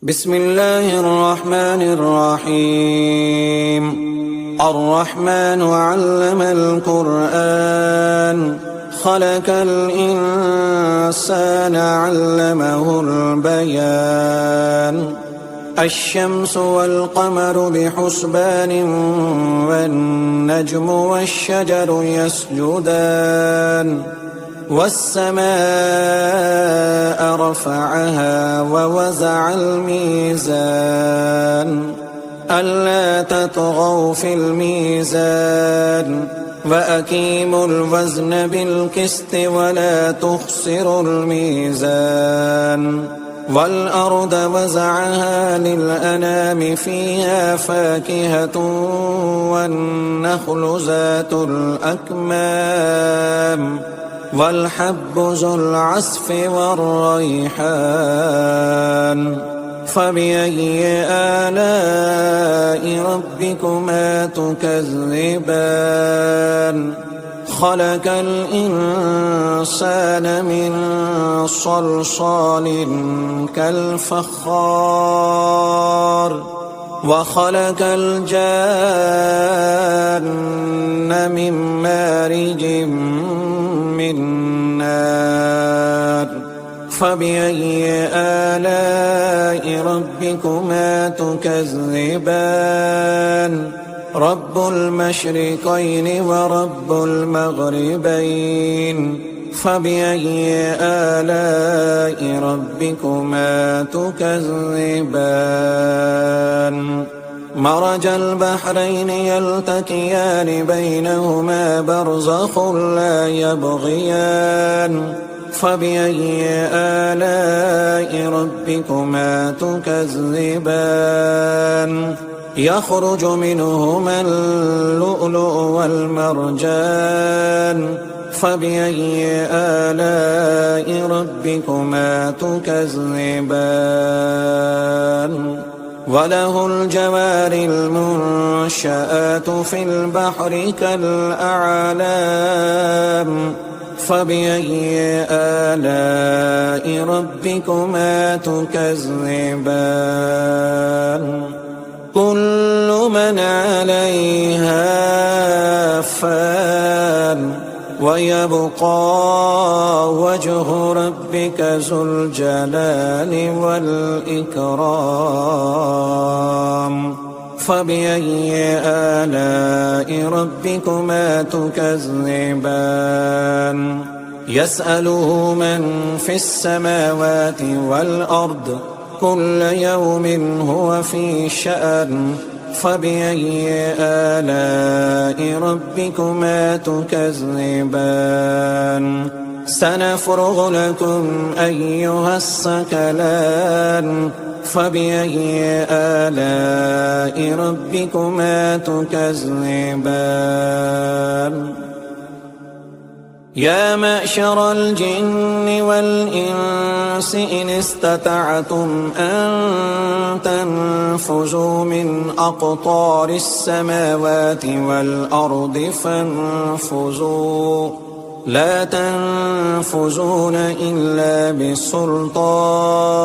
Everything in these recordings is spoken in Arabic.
بسم الله الرحمن الرحيم. الرحمن علم القرآن خلق الإنسان علمه البيان. الشمس والقمر بحسبان والنجم والشجر يسجدان والسماء رفعها ووزع الميزان ألا تطغوا في الميزان وأقيموا الوزن بالقسط ولا تخسروا الميزان. والأرض وزعها للأنام فيها فاكهة والنخل ذات الأكمام والحب ذو العصف والريحان. فبأي آلاء ربكما تكذبان؟ خلق الإنسان من صلصال كالفخار وخلق الجان من مارج من نار. فبأي آلاء ربكما تكذبان؟ رب المشرقين ورب المغربين. فبأي آلاء ربكما تكذبان؟ مرج البحرين يلتقيان بينهما برزخ لا يبغيان. فبأي آلاء ربكما تكذبان؟ يخرج منهما اللؤلؤ والمرجان. فبأي آلاء ربكما تكذبان؟ وله الجوار المنشآت في البحر كالأعلام. فبأي آلاء ربكما تكذبان؟ كل من عليها فان ويبقى وجه ربك ذو الجلال والإكرام. فبأي آلاء ربكما تكذبان؟ يسأله من في السماوات والأرض كل يوم هو في شأن. فبأي آلاء ربكما تكذبان؟ سنفرغ لكم أيها الثقلان. فبأي آلاء ربكما تكذبان؟ يا معشر الجن والإنس إن استطعتم أن تنفذوا من أقطار السماوات والأرض فانفذوا لا تنفذون إلا بسلطان.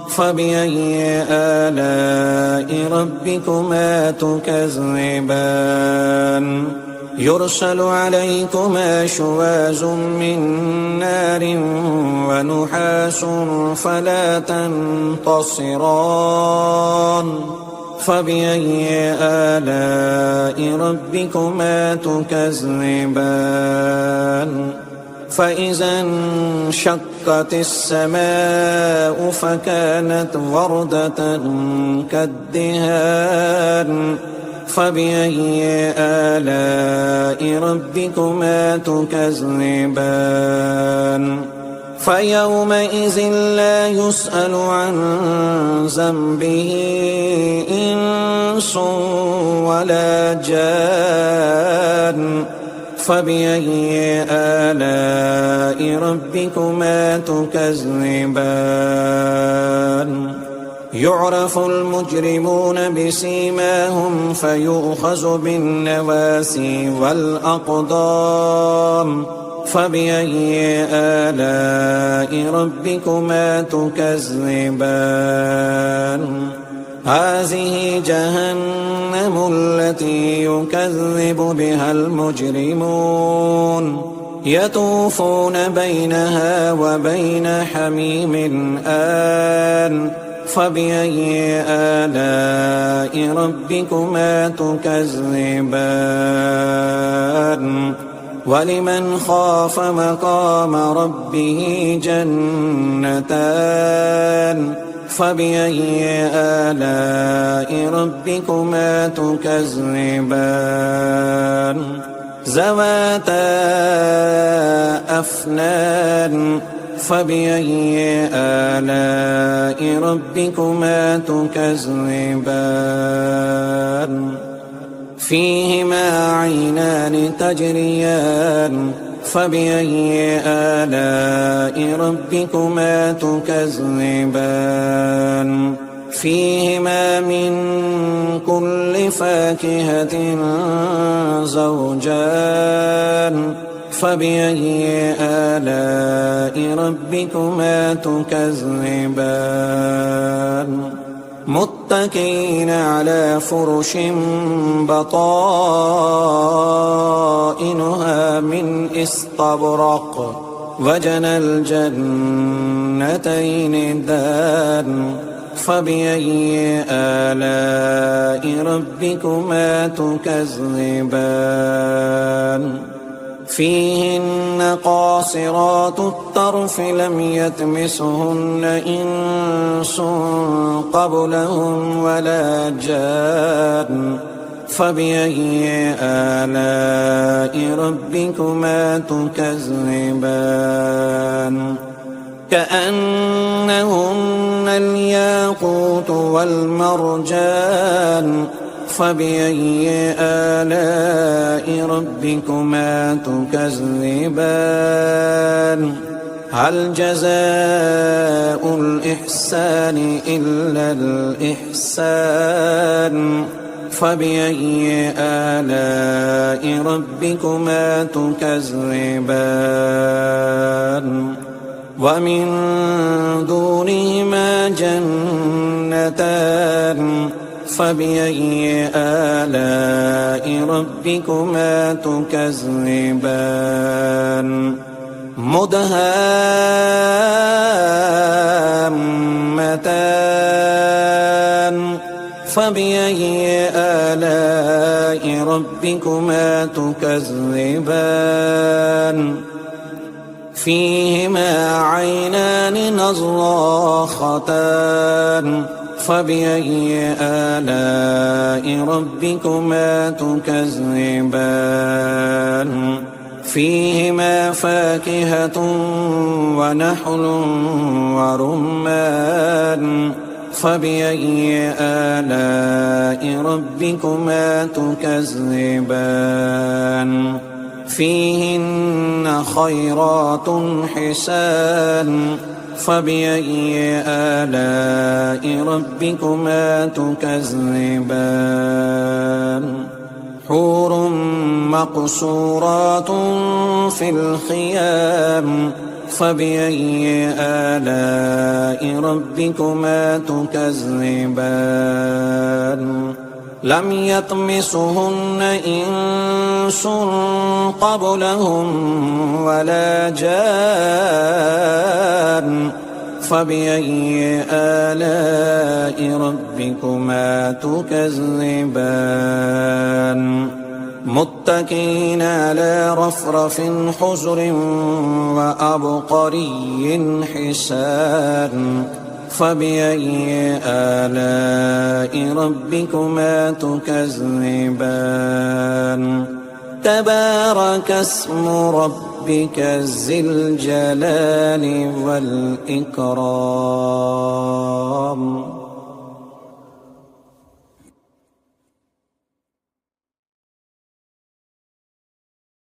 فبأي آلاء ربكما تكذبان؟ يرسل عليكما شواظ من نار ونحاس فلا تنتصران. فبأي آلاء ربكما تكذبان؟ فإذا انشقت السماء فكانت وردة كالدهان. فبأي آلاء ربكما تكذبان؟ فيومئذ لا يسأل عن ذنبه إنس ولا جان. فبأي آلاء ربكما تكذبان؟ يعرف المجرمون بسيماهم فيؤخذ بالنواسي والأقدام. فبأي آلاء ربكما تكذبان هذه جهنم التي يكذب بها المجرمون يطوفون بينها وبين حميم آن فبأي آلاء ربكما تكذبان ولمن خاف مقام ربه جنتان فبأي آلاء ربكما تكذبان ذواتا أفنان فبأي آلاء ربكما تكذبان فيهما عينان تجريان فبأي آلاء ربكما تكذبان فيهما من كل فاكهة زوجان فبأي آلاء ربكما تكذبان متكئين على فرش بطائنها من استبرق وجنى الجنتين دان فبأي آلاء ربكما تكذبان فيهن قاصرات الطرف لم يطمثهن إنس قبلهم ولا جان فبأي آلاء ربكما تكذبان كأنهن الياقوت والمرجان فبأي آلاء ربكما تكذبان هل جزاء الإحسان إلا الإحسان فبأي آلاء ربكما تكذبان ومن دونهما جنتان فبأي آلاء ربكما تكذبان مدهامتان فبأي آلاء ربكما تكذبان فيهما عينان نضاختان فبأي آلاء ربكما تكذبان فيهما فاكهة ونحل ورمان فبأي آلاء ربكما تكذبان فيهن خيرات حسان فبأي آلاء ربكما تكذبان حور مقصورات في الخيام فبأي آلاء ربكما تكذبان لم يطمثهن إنس قبلهم ولا جان فبأي آلاء ربكما تكذبان متكئين على رفرف حجر وأبقري حسان فبأي آلاء ربكما تكذبان تبارك اسم ربك ذي الجلال والإكرام